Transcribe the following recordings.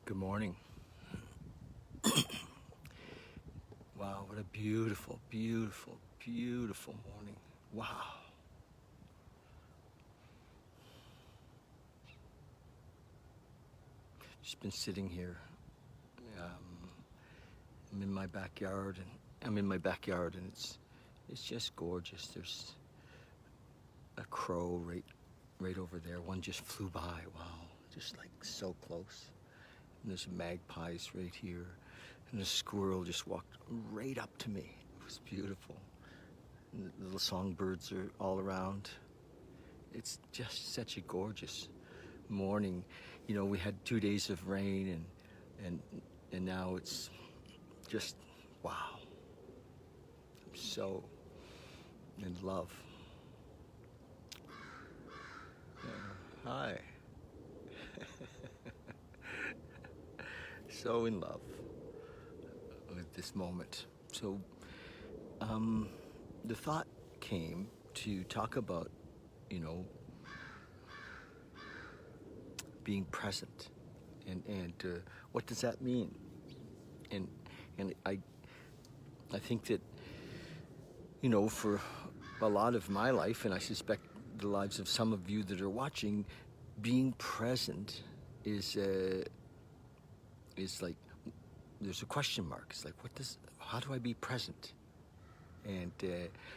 Good morning. Wow, what a beautiful, beautiful, beautiful morning. Wow. Just been sitting here. Um, I'm in my backyard, and it's just gorgeous. There's a crow right over there. One just flew by. Wow, just like so close. And there's magpies right here, and a squirrel just walked right up to me. It was beautiful. And the little songbirds are all around. It's just such a gorgeous morning. You know, we had 2 days of rain, and now it's just wow. I'm so in love. Hi. So in love with this moment. So the thought came to talk about, you know, being present, and what does that mean? And I think that, you know, for a lot of my life, and I suspect the lives of some of you that are watching, being present is like there's a question mark. It's like, how do I be present? And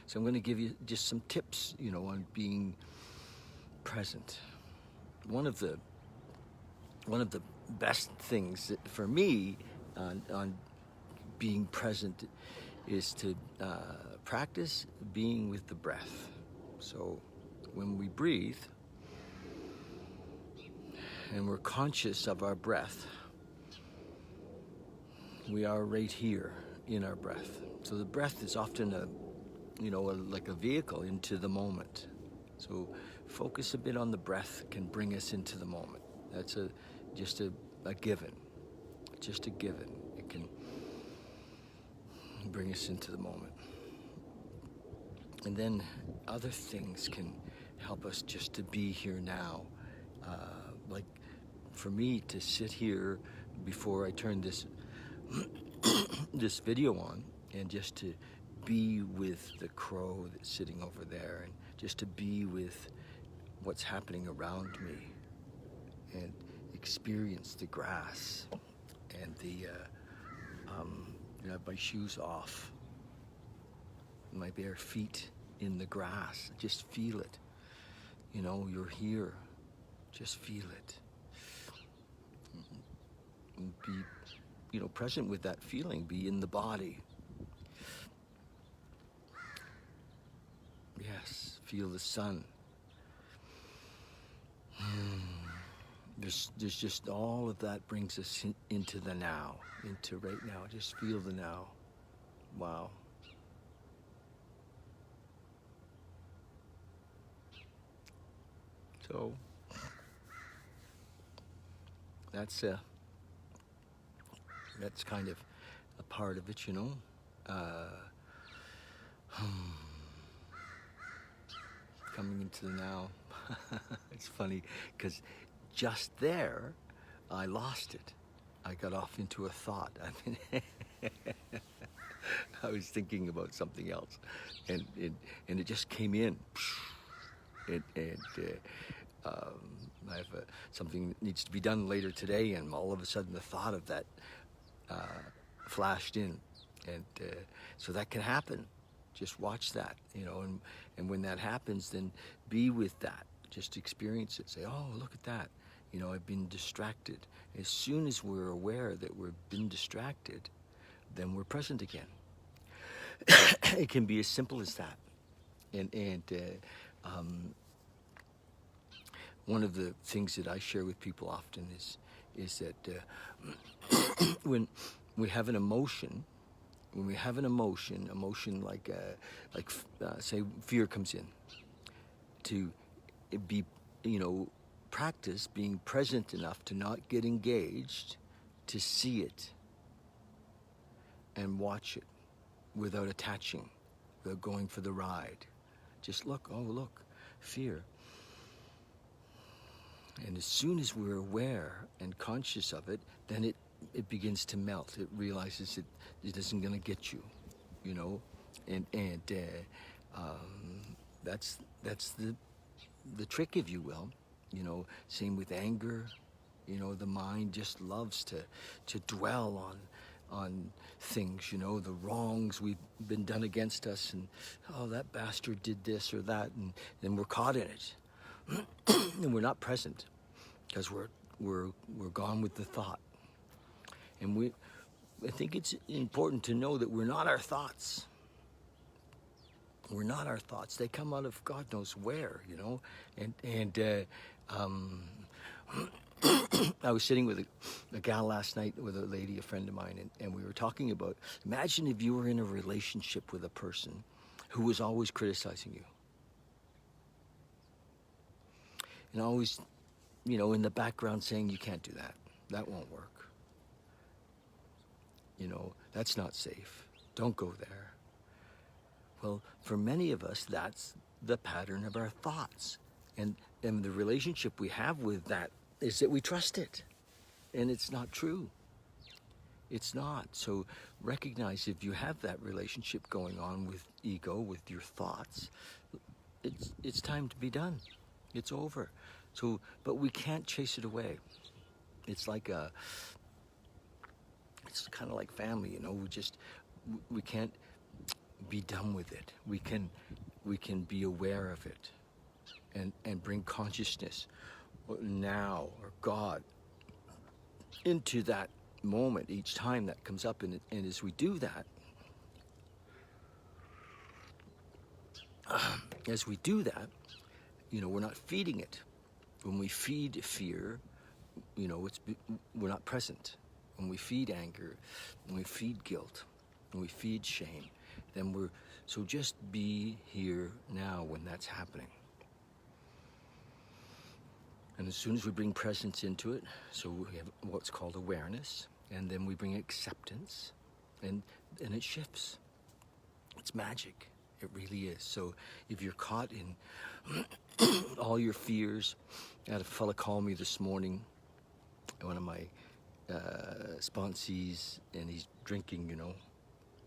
so I'm going to give you just some tips, you know, on being present. One of the best things for me on being present is to practice being with the breath. So when we breathe and we're conscious of our breath, we are right here in our breath. So the breath is often like a vehicle into the moment. So focus a bit on the breath can bring us into the moment. That's just a given. Just a given. It can bring us into the moment. And then other things can help us just to be here now. Like for me to sit here before I turn this this video on, and just to be with the crow that's sitting over there, and just to be with what's happening around me, and experience the grass and I have my shoes off, my bare feet in the grass. Just feel it. You know, you're here. Just feel it. And be, you know, present with that feeling. Be in the body. Yes, feel the sun. There's just all of that brings us into the now, into right now. Just feel the now. Wow. So that's kind of a part of it, you know. Coming into the now. It's funny because just there, I lost it. I got off into a thought. I mean, I was thinking about something else, and it just came in. I have something that needs to be done later today, and all of a sudden the thought of that flashed in, and so that can happen. Just watch that, you know, and when that happens, then be with that. Just experience it. Say, oh, look at that. You know, I've been distracted. As soon as we're aware that we've been distracted, then we're present again. It can be as simple as that. And one of the things that I share with people often is that when we have an emotion, like say fear comes in, to be, you know, practice being present enough to not get engaged, to see it and watch it without attaching, without going for the ride. Just look, oh look, fear. And as soon as we're aware and conscious of it, then it begins to melt. It realizes it isn't going to get you, you know, and that's the trick, if you will, you know. Same with anger, you know. The mind just loves to dwell on things, you know, the wrongs we've been done against us, and oh, that bastard did this or that, and then we're caught in it. And we're not present because we're gone with the thought. And I think it's important to know that we're not our thoughts. We're not our thoughts. They come out of God knows where, you know. And I was sitting with a gal last night, with a lady, a friend of mine, and we were talking about, imagine if you were in a relationship with a person who was always criticizing you. And always, you know, in the background saying, you can't do that. That won't work. You know, that's not safe. Don't go there. Well, for many of us, that's the pattern of our thoughts. And the relationship we have with that is that we trust it. And it's not true. It's not. So recognize if you have that relationship going on with ego, with your thoughts, it's time to be done. It's over. So, but we can't chase it away. It's like it's kind of like family, you know. We can't be done with it. We can be aware of it, and bring consciousness now, or God, into that moment each time that comes up. And as we do that, you know, we're not feeding it. When we feed fear, you know, we're not present. When we feed anger, when we feed guilt, when we feed shame, then so just be here now when that's happening. And as soon as we bring presence into it, so we have what's called awareness, and then we bring acceptance, and it shifts. It's magic. It really is. So if you're caught in all your fears, I had a fella call me this morning, one of my sponsees, and he's drinking, you know,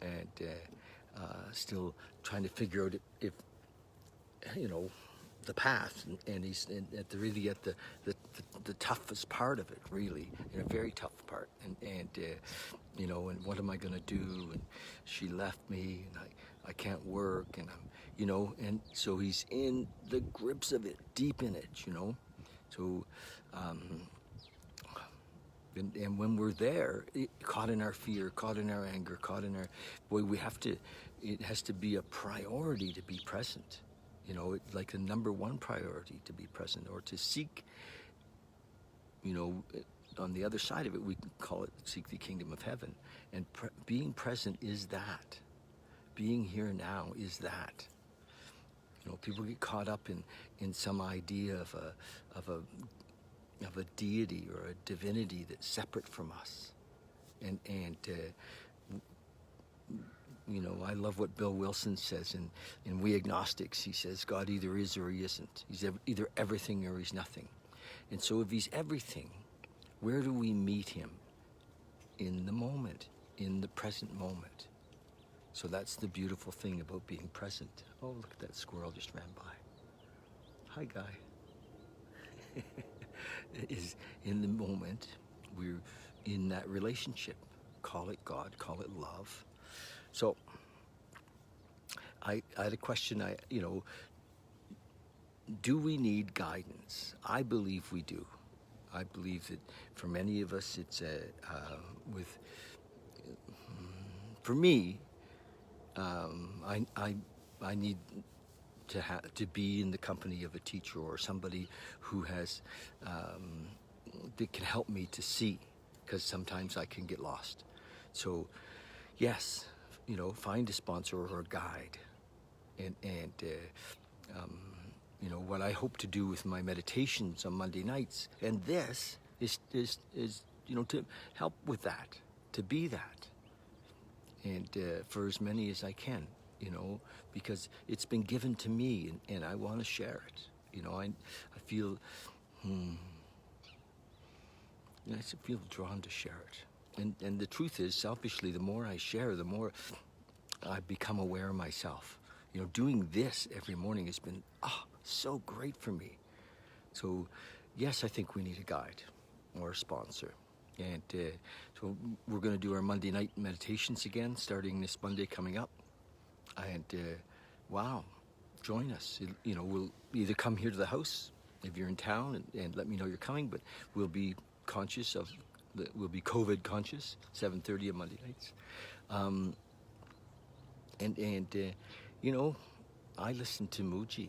and still trying to figure out if you know, the path, and he's really at the toughest part of it, really, in a very tough part, and you know, and what am I going to do? And she left me, and I can't work, and I'm, you know, and so he's in the grips of it, deep in it, you know. So and when we're there, caught in our fear, caught in our anger, caught in our, boy, it has to be a priority to be present. You know, like the number one priority to be present, or to seek, you know, on the other side of it, we call it seek the kingdom of heaven. And being present is that. Being here now is that. You know, people get caught up in some idea of a deity or a divinity that's separate from us. And you know, I love what Bill Wilson says in We Agnostics. He says, God either is or he isn't. He's either everything or he's nothing. And so if he's everything, where do we meet him? In the moment, in the present moment. So that's the beautiful thing about being present. Oh, look at that squirrel just ran by. Hi, guy. Is in the moment, we're in that relationship. Call it God, call it love. So I had a question, you know, do we need guidance? I believe we do. I believe that for many of us, it's for me, I need to be in the company of a teacher or somebody who has that can help me to see, because sometimes I can get lost. So yes, you know, find a sponsor or a guide, and you know, what I hope to do with my meditations on Monday nights, and this is you know, to help with that, to be that, and for as many as I can, you know, because it's been given to me, and I want to share it. You know, I feel and I feel drawn to share it. And the truth is, selfishly, the more I share, the more I become aware of myself. You know, doing this every morning has been so great for me. So, yes, I think we need a guide or a sponsor. And so we're going to do our Monday night meditations again, starting this Monday coming up. And wow, join us. You know, we'll either come here to the house if you're in town and let me know you're coming, but we'll be conscious of, we'll be COVID conscious, 7:30 on Monday nights. You know, I listen to Muji,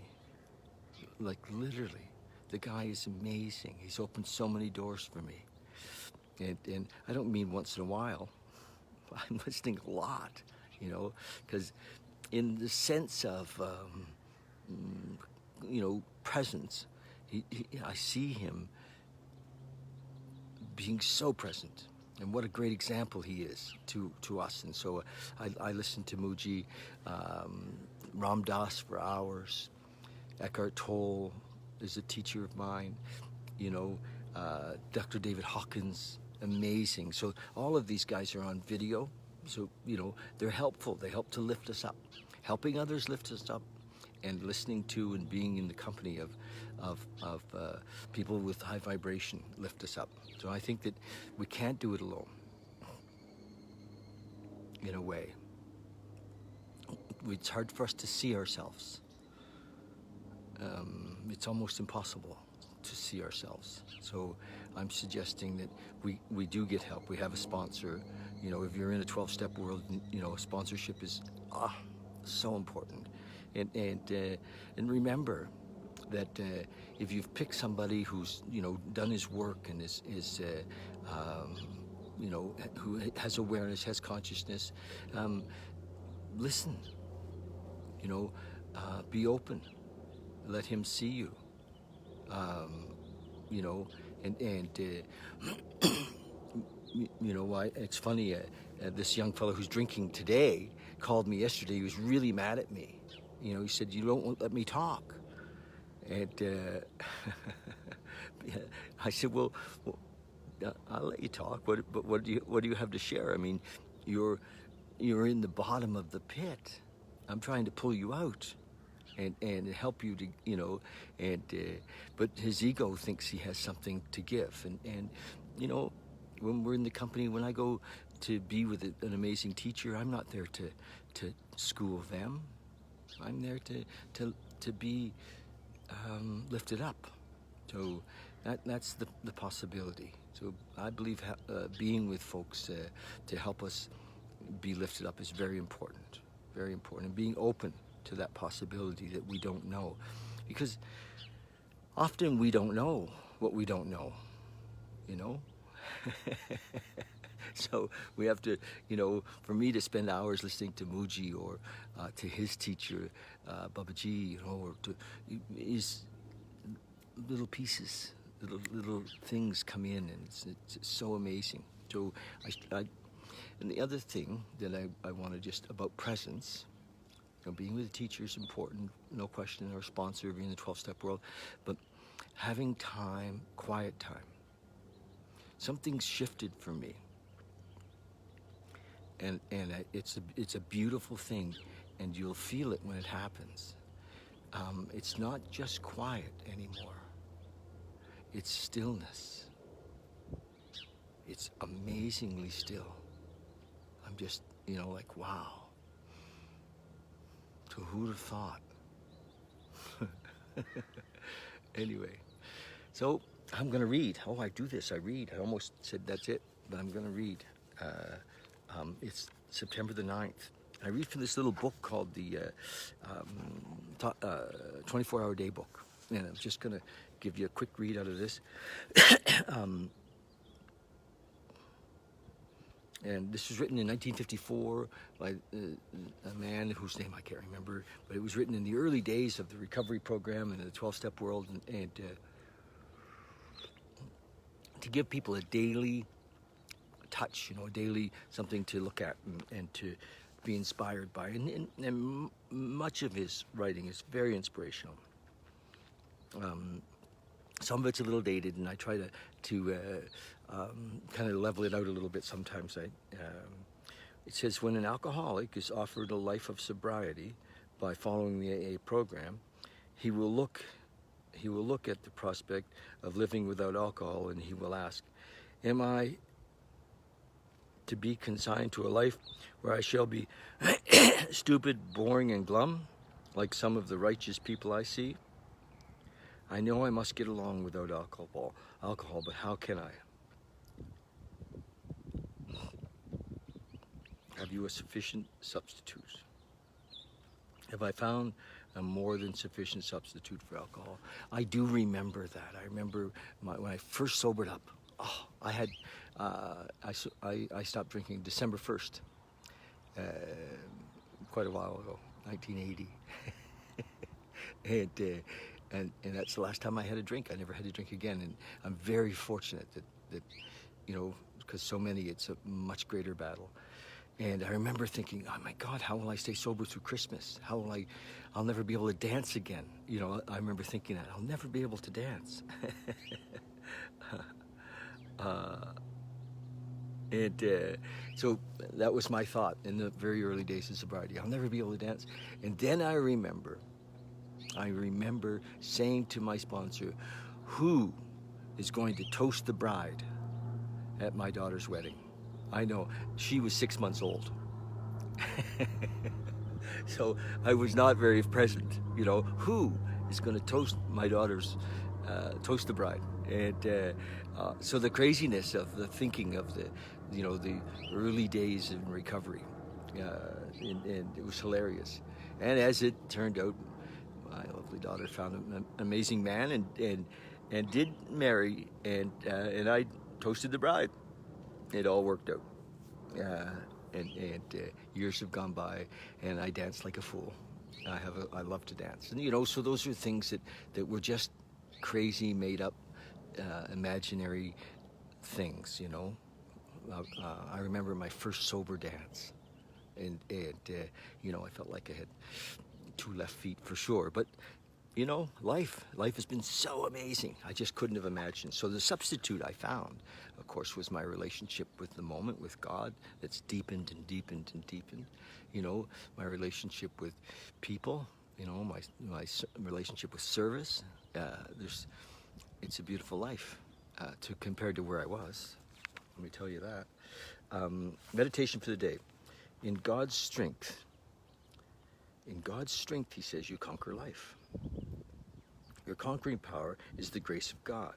like literally. The guy is amazing. He's opened so many doors for me. And I don't mean once in a while. I'm listening a lot, you know, because in the sense of, you know, presence, I see him being so present. And what a great example he is to us. And so I listen to Muji, Ram Dass for hours. Eckhart Tolle is a teacher of mine. You know, Dr. David Hawkins, amazing. So all of these guys are on video. So, you know, they're helpful. They help to lift us up. Helping others lift us up, and listening to and being in the company of people with high vibration lift us up. So I think that we can't do it alone, in a way. It's hard for us to see ourselves. It's almost impossible to see ourselves. So I'm suggesting that we do get help. We have a sponsor. You know, if you're in a 12-step world, you know, sponsorship is so important. And remember that if you've picked somebody who's, you know, done his work and is you know, who has awareness, has consciousness, listen. You know, be open. Let him see you. You know, and you know, it's funny. This young fellow who's drinking today called me yesterday. He was really mad at me. You know, he said, "You don't let me talk." And I said, "Well, I'll let you talk. But what do you have to share? I mean, you're in the bottom of the pit. I'm trying to pull you out and help you to, you know, but his ego thinks he has something to give. And you know, when we're in the company, when I go to be with an amazing teacher, I'm not there to school them. I'm there to be lifted up. So that's the possibility. So I believe being with folks to help us be lifted up is very important, very important. And being open to that possibility that we don't know. Because often we don't know what we don't know, you know? So we have to, you know, for me to spend hours listening to Muji or to his teacher, Babaji, you know, or to is little pieces, little things come in, and it's so amazing. So and the other thing that I want to just about presence, you know, being with a teacher is important, no question, or sponsor, being in the 12-step world, but having time, quiet time. Something's shifted for me. And it's a beautiful thing, and you'll feel it when it happens. It's not just quiet anymore. It's stillness. It's amazingly still. I'm just, you know, like, wow. So who'd have thought? Anyway, so I'm going to read. Oh, I do this. I read. I almost said that's it, but I'm going to read. It's September the 9th. I read from this little book called the 24-Hour Day Book. And I'm just going to give you a quick read out of this. And this was written in 1954 by a man whose name I can't remember, but it was written in the early days of the recovery program and the 12-step world, and to give people a daily touch, you know, a daily something to look at and to be inspired by. And much of his writing is very inspirational. some of it's a little dated, and I try to kind of level it out a little bit sometimes. It says, when an alcoholic is offered a life of sobriety by following the AA program, he will look at the prospect of living without alcohol, and he will ask, am I to be consigned to a life where I shall be stupid, boring, and glum, like some of the righteous people I see? I know I must get along without alcohol, but how can I? Have you a sufficient substitute? Have I found a more than sufficient substitute for alcohol? I do remember that. I remember when I first sobered up. Oh, I stopped drinking December 1st, quite a while ago, 1980. And that's the last time I had a drink. I never had to drink again, and I'm very fortunate that you know, because so many, it's a much greater battle. And I remember thinking, oh my God, how will I stay sober through Christmas? I'll never be able to dance again. You know, I remember thinking that, I'll never be able to dance. So that was my thought in the very early days of sobriety. I'll never be able to dance. And then I remember saying to my sponsor, who is going to toast the bride at my daughter's wedding? I know, she was 6 months old. So I was not very present, you know. Who is going to toast my daughter's, toast the bride? And so the craziness of the thinking of the early days in recovery, and it was hilarious. And as it turned out, my lovely daughter found an amazing man and did marry, and I toasted the bride. It all worked out. And years have gone by, and I danced like a fool. I love to dance, and you know, so those are things that were just crazy, made up, imaginary things. You know, I remember my first sober dance, and you know, I felt like I had 2 left feet for sure. But you know, life has been so amazing. I just couldn't have imagined. So the substitute I found, of course, was my relationship with the moment, with God, that's deepened and deepened and deepened. You know, my relationship with people, you know, my relationship with service. It's a beautiful life compared to where I was. Let me tell you that. Meditation for the day. In God's strength, he says, you conquer life. Your conquering power is the grace of God.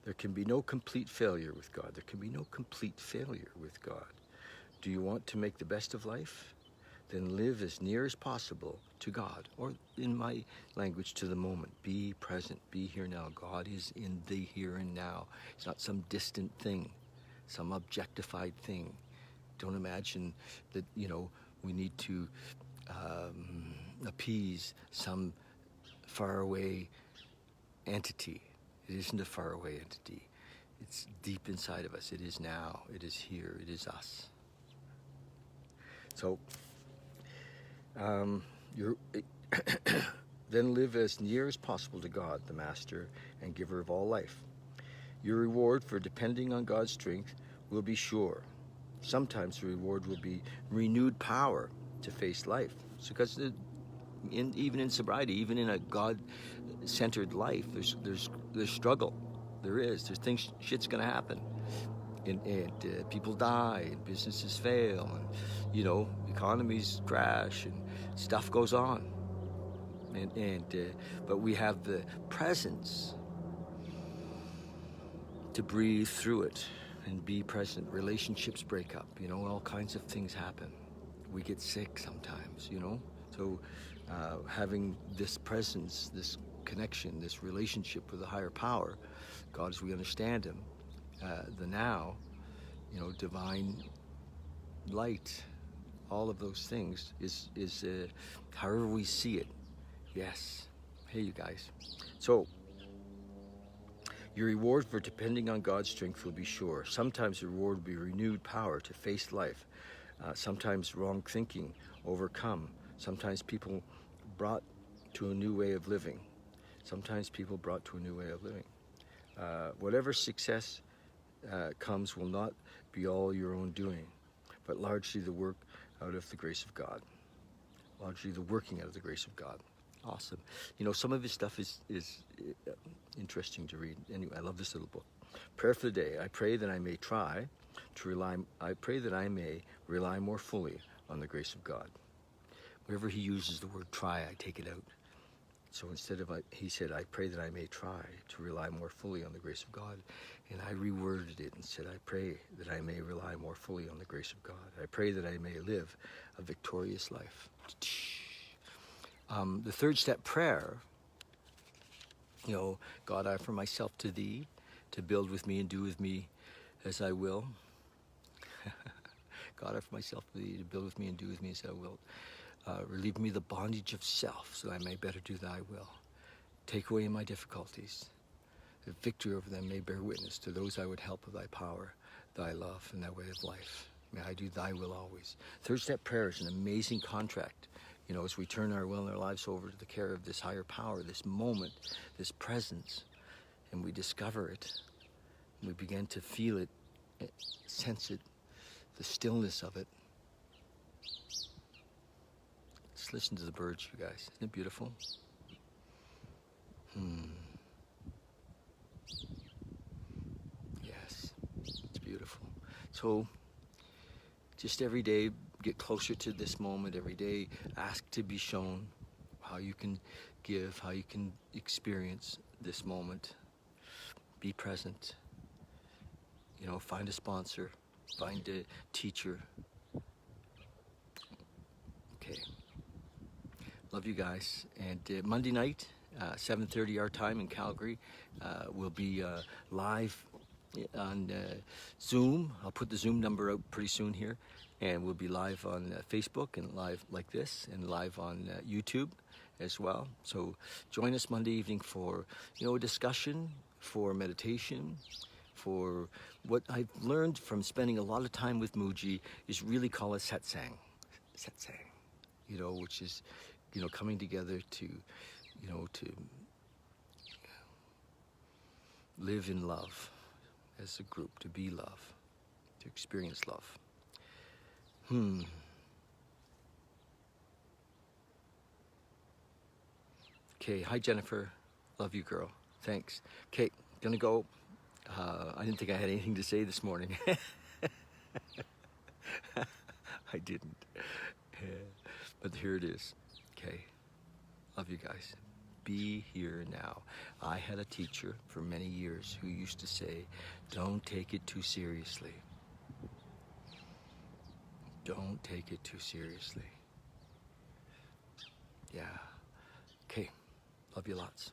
There can be no complete failure with God. There can be no complete failure with God. Do you want to make the best of life? Then live as near as possible to God, or in my language, to the moment. Be present, be here now. God is in the here and now. It's not some distant thing, some objectified thing. Don't imagine that, you know, we need to appease some faraway entity. It isn't a faraway entity. It's deep inside of us. It is now. It is here. It is us. So, then live as near as possible to God, the Master and Giver of all life. Your reward for depending on God's strength will be sure. Sometimes the reward will be renewed power to face life. So, because even in sobriety, even in a God-centered life, there's struggle. There's things, shit's gonna happen, and people die, and businesses fail, and you know, economies crash, and stuff goes on. But we have the presence to breathe through it and be present. Relationships break up, you know, all kinds of things happen. We get sick sometimes, you know. So having this presence, this connection, this relationship with a higher power, God as we understand him, the now, you know, divine light, all of those things is however we see it. Yes. Hey, you guys. So, your reward for depending on God's strength will be sure. Sometimes the reward will be renewed power to face life. Sometimes wrong thinking overcome. Sometimes people brought to a new way of living. Sometimes people brought to a new way of living. Whatever success comes will not be all your own doing, but largely the work out of the grace of God. Largely the working out of the grace of God. Awesome. You know, some of his stuff is interesting to read. Anyway, I love this little book. Prayer for the day. I pray that I may rely more fully on the grace of God. Wherever he uses the word try, I take it out. So instead of, he said, I pray that I may try to rely more fully on the grace of God. And I reworded it and said, I pray that I may rely more fully on the grace of God. I pray that I may live a victorious life. The third step prayer, you know, God, I offer myself to thee to build with me and do with me as I will. God, I offer myself to thee to build with me and do with me as I will. Relieve me the bondage of self so I may better do thy will. Take away my difficulties. The victory over them may bear witness to those I would help of thy power, thy love, and thy way of life. May I do thy will always. Third step prayer is an amazing contract. You know, as we turn our will and our lives over to the care of this higher power, this moment, this presence, and we discover it, and we begin to feel it, sense it, the stillness of it. Just listen to the birds, you guys. Isn't it beautiful? Yes, it's beautiful. So, just every day, get closer to this moment. Every day, ask to be shown how you can give, how you can experience this moment. Be present. You know, find a sponsor, find a teacher. Okay. Love you guys. And Monday night, 7:30 our time in Calgary, we'll be live on Zoom. I'll put the Zoom number out pretty soon here. And we'll be live on Facebook and live like this and live on YouTube as well. So join us Monday evening for, you know, a discussion, for meditation, for what I've learned from spending a lot of time with Muji is really call it satsang, you know, which is, you know, coming together to, you know, to live in love as a group, to be love, to experience love. Okay, hi Jennifer, love you girl, thanks. Okay, gonna go. I didn't think I had anything to say this morning. I didn't. But here it is. Okay. Love you guys. Be here now. I had a teacher for many years who used to say, don't take it too seriously. Don't take it too seriously. Yeah. Okay. Love you lots.